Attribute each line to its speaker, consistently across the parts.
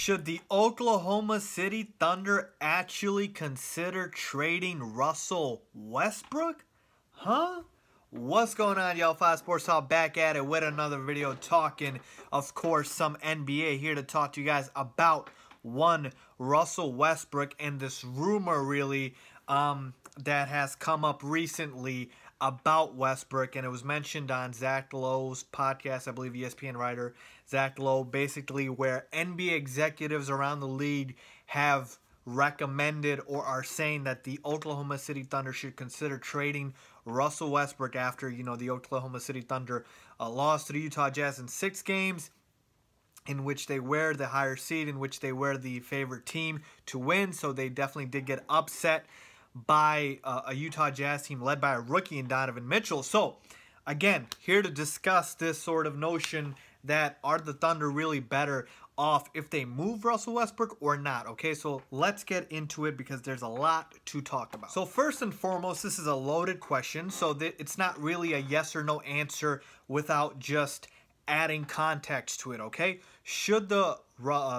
Speaker 1: Should the Oklahoma City Thunder actually consider trading Russell Westbrook? Huh? What's going on, y'all? 5 Sports Talk back at it with another video talking, of course, some NBA. Here to talk to you guys about one Russell Westbrook and this rumor really that has come up recently about Westbrook, and it was mentioned on Zach Lowe's podcast, I believe ESPN writer Zach Lowe, basically where NBA executives around the league have recommended or are saying that the Oklahoma City Thunder should consider trading Russell Westbrook after, the Oklahoma City Thunder lost to the Utah Jazz in 6 games, in which they were the higher seed, in which they were the favorite team to win. So they definitely did get upset by a Utah Jazz team led by a rookie in Donovan Mitchell. So, again, here to discuss this sort of notion that are the Thunder really better off if they move Russell Westbrook or not, okay? So let's get into it because there's a lot to talk about. So first and foremost, this is a loaded question, so that it's not really a yes or no answer without just adding context to it, okay? Should the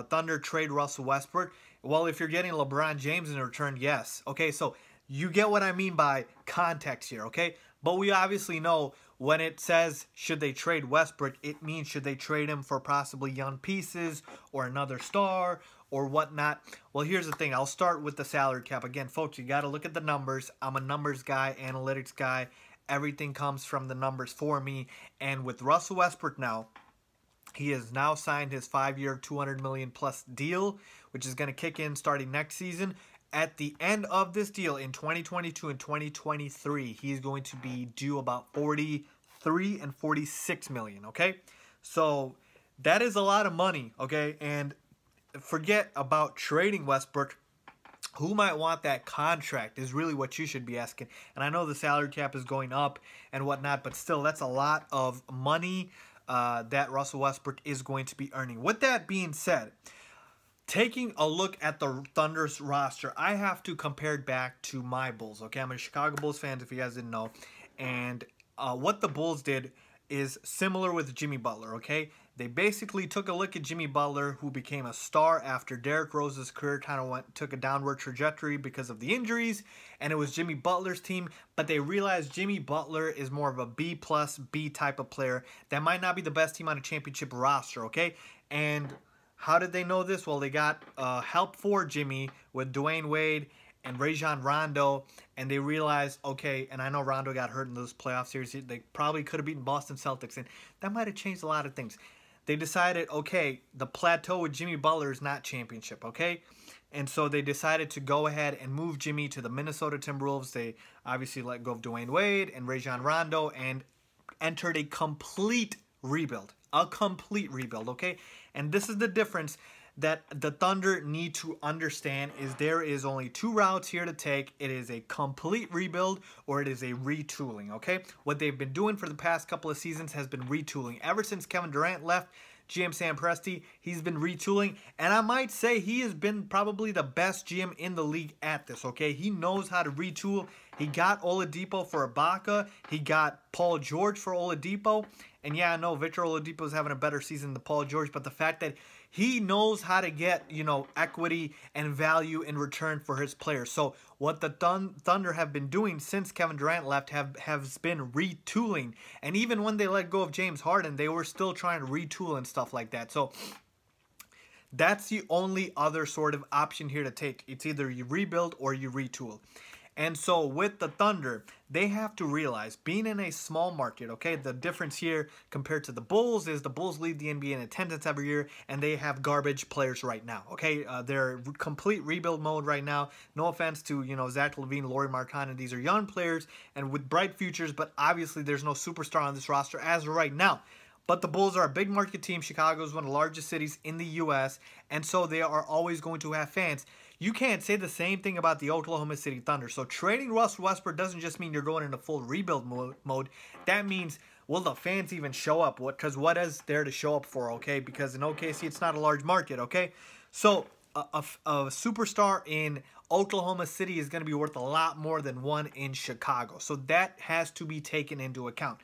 Speaker 1: Thunder trade Russell Westbrook? Well, if you're getting LeBron James in return, yes. Okay, so you get what I mean by context here, okay? But we obviously know when it says should they trade Westbrook, it means should they trade him for possibly young pieces or another star or whatnot. Well, here's the thing. I'll start with the salary cap. Again, folks, you got to look at the numbers. I'm a numbers guy, analytics guy. Everything comes from the numbers for me. And with Russell Westbrook now, he has now signed his 5-year, $200 million plus deal, which is going to kick in starting next season. At the end of this deal in 2022 and 2023, he's going to be due about $43 and $46 million, okay? So that is a lot of money, okay? And forget about trading Westbrook. Who might want that contract is really what you should be asking. And I know the salary cap is going up and whatnot, but still, that's a lot of money that Russell Westbrook is going to be earning. With that being said, taking a look at the Thunder's roster, I have to compare it back to my Bulls, okay? I'm a Chicago Bulls fan, if you guys didn't know. And what the Bulls did is similar with Jimmy Butler, okay? They basically took a look at Jimmy Butler, who became a star after Derrick Rose's career kind of took a downward trajectory because of the injuries, and it was Jimmy Butler's team, but they realized Jimmy Butler is more of a B+ B type of player that might not be the best team on a championship roster, okay? And how did they know this? Well, they got help for Jimmy with Dwayne Wade and Rajon Rondo, and they realized, okay, and I know Rondo got hurt in those playoff series. They probably could have beaten Boston Celtics, and that might have changed a lot of things. They decided, okay, the plateau with Jimmy Butler is not championship, okay? And so they decided to go ahead and move Jimmy to the Minnesota Timberwolves. They obviously let go of Dwayne Wade and Rajon Rondo and entered a complete rebuild. A complete rebuild, okay? And this is the difference that the Thunder need to understand is there is only 2 routes here to take. It is a complete rebuild or it is a retooling, okay? What they've been doing for the past couple of seasons has been retooling. Ever since Kevin Durant left, GM Sam Presti, he's been retooling, and I might say he has been probably the best GM in the league at this, okay? He knows how to retool. He got Oladipo for Ibaka. He got Paul George for Oladipo. And yeah, I know Victor Oladipo is having a better season than Paul George, but the fact that he knows how to get, equity and value in return for his players. So what the Thunder have been doing since Kevin Durant left has been retooling. And even when they let go of James Harden, they were still trying to retool and stuff like that. So that's the only other sort of option here to take. It's either you rebuild or you retool. And so with the Thunder, they have to realize, being in a small market, okay, the difference here compared to the Bulls is the Bulls lead the NBA in attendance every year, and they have garbage players right now, okay? They're complete rebuild mode right now. No offense to, Zach LaVine, Lauri Markkanen. These are young players and with bright futures, but obviously there's no superstar on this roster as of right now. But the Bulls are a big market team. Chicago is one of the largest cities in the U.S., and so they are always going to have fans. You can't say the same thing about the Oklahoma City Thunder. So trading Russell Westbrook doesn't just mean you're going into full rebuild mode. That means, will the fans even show up? Because what is there to show up for, okay? Because in OKC, it's not a large market, okay? So a superstar in Oklahoma City is going to be worth a lot more than one in Chicago. So that has to be taken into account.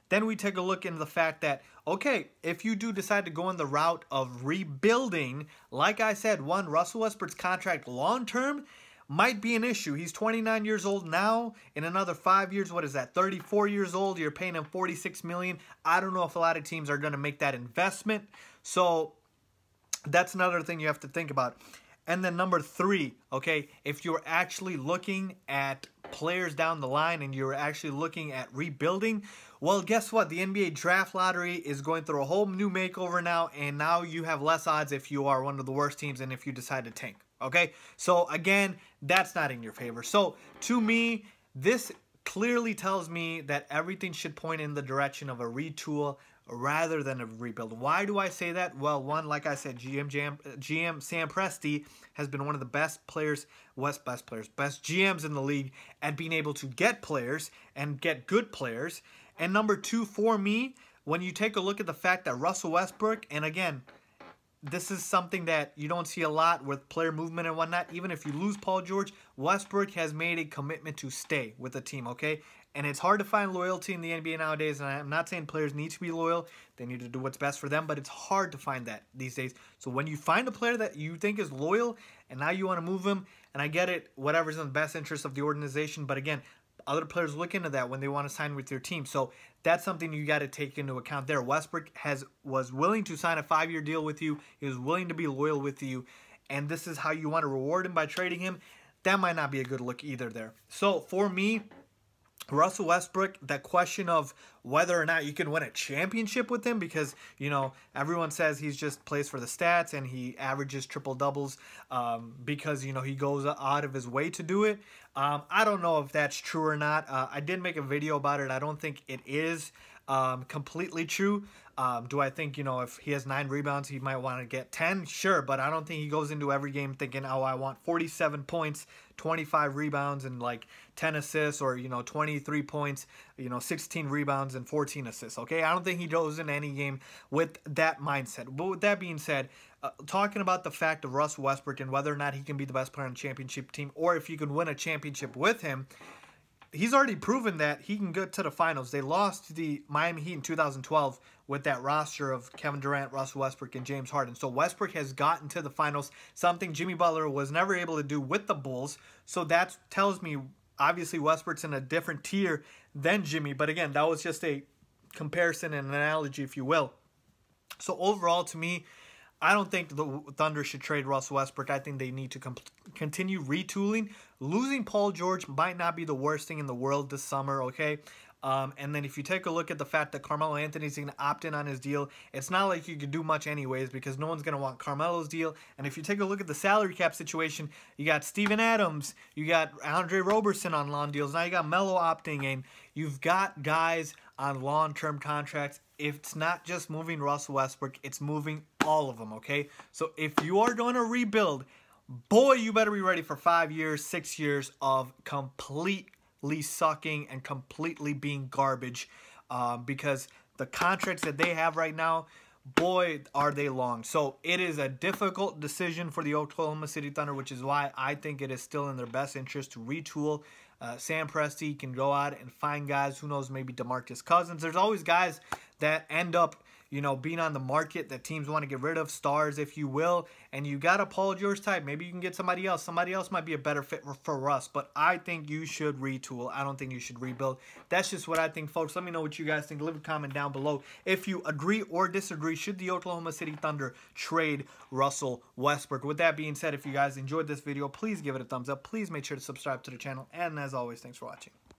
Speaker 1: then we take a look into the fact that, okay, if you do decide to go in the route of rebuilding, like I said, one, Russell Westbrook's contract long-term might be an issue. He's 29 years old now. In another 5 years, what is that, 34 years old, you're paying him $46 million. I don't know if a lot of teams are going to make that investment. So that's another thing you have to think about. And then number 3, okay, if you're actually looking at players down the line and you're actually looking at rebuilding, well, guess what? The NBA draft lottery is going through a whole new makeover now, and now you have less odds if you are one of the worst teams and if you decide to tank, okay? So, again, that's not in your favor. So, to me, this clearly tells me that everything should point in the direction of a retool rather than a rebuild. Why do I say that? Well, one, like I said, GM Sam Presti has been one of the best GMs in the league at being able to get players and get good players. And number 2, for me, when you take a look at the fact that Russell Westbrook, and again, this is something that you don't see a lot with player movement and whatnot. Even if you lose Paul George, Westbrook has made a commitment to stay with the team, okay? And it's hard to find loyalty in the NBA nowadays, and I'm not saying players need to be loyal. They need to do what's best for them, but it's hard to find that these days. So when you find a player that you think is loyal, and now you want to move him, and I get it, whatever's in the best interest of the organization, but again, other players look into that when they want to sign with your team. So that's something you got to take into account there. Westbrook was willing to sign a 5-year deal with you. He was willing to be loyal with you. And this is how you want to reward him by trading him. That might not be a good look either there. So for me, Russell Westbrook, that question of whether or not you can win a championship with him, because, you know, everyone says he's just plays for the stats and he averages triple-doubles because, you know, he goes out of his way to do it. I don't know if that's true or not. I did make a video about it. I don't think it is completely true. Do I think, you know, if he has 9 rebounds, he might want to get 10? Sure, but I don't think he goes into every game thinking, oh, I want 47 points, 25 rebounds, and like 10 assists, or, you know, 23 points, you know, 16 rebounds and 14 assists, okay? I don't think he goes in any game with that mindset. But with that being said, talking about the fact of Russell Westbrook and whether or not he can be the best player on a championship team, or if you can win a championship with him, he's already proven that he can get to the finals. They lost to the Miami Heat in 2012 with that roster of Kevin Durant, Russell Westbrook, and James Harden. So Westbrook has gotten to the finals, something Jimmy Butler was never able to do with the Bulls. So that tells me, obviously, Westbrook's in a different tier than Jimmy. But again, that was just a comparison and an analogy, if you will. So overall, to me, I don't think the Thunder should trade Russell Westbrook. I think they need to continue retooling. Losing Paul George might not be the worst thing in the world this summer, okay? And then if you take a look at the fact that Carmelo Anthony's going to opt in on his deal, it's not like you could do much anyways because no one's going to want Carmelo's deal. And if you take a look at the salary cap situation, you got Steven Adams, you got Andre Roberson on long deals. Now you got Melo opting in. You've got guys on long-term contracts. It's not just moving Russell Westbrook, it's moving all of them, okay? So if you are going to rebuild, boy, you better be ready for 5 years, 6 years of completely sucking and completely being garbage because the contracts that they have right now, boy, are they long. So it is a difficult decision for the Oklahoma City Thunder, which is why I think it is still in their best interest to retool. Sam Presti can go out and find guys, who knows, maybe DeMarcus Cousins. There's always guys that end up, you know, being on the market that teams want to get rid of, stars, if you will. And you got a Paul George type. Maybe you can get somebody else. Somebody else might be a better fit for Russ. But I think you should retool. I don't think you should rebuild. That's just what I think, folks. Let me know what you guys think. Leave a comment down below if you agree or disagree. Should the Oklahoma City Thunder trade Russell Westbrook? With that being said, if you guys enjoyed this video, please give it a thumbs up. Please make sure to subscribe to the channel. And as always, thanks for watching.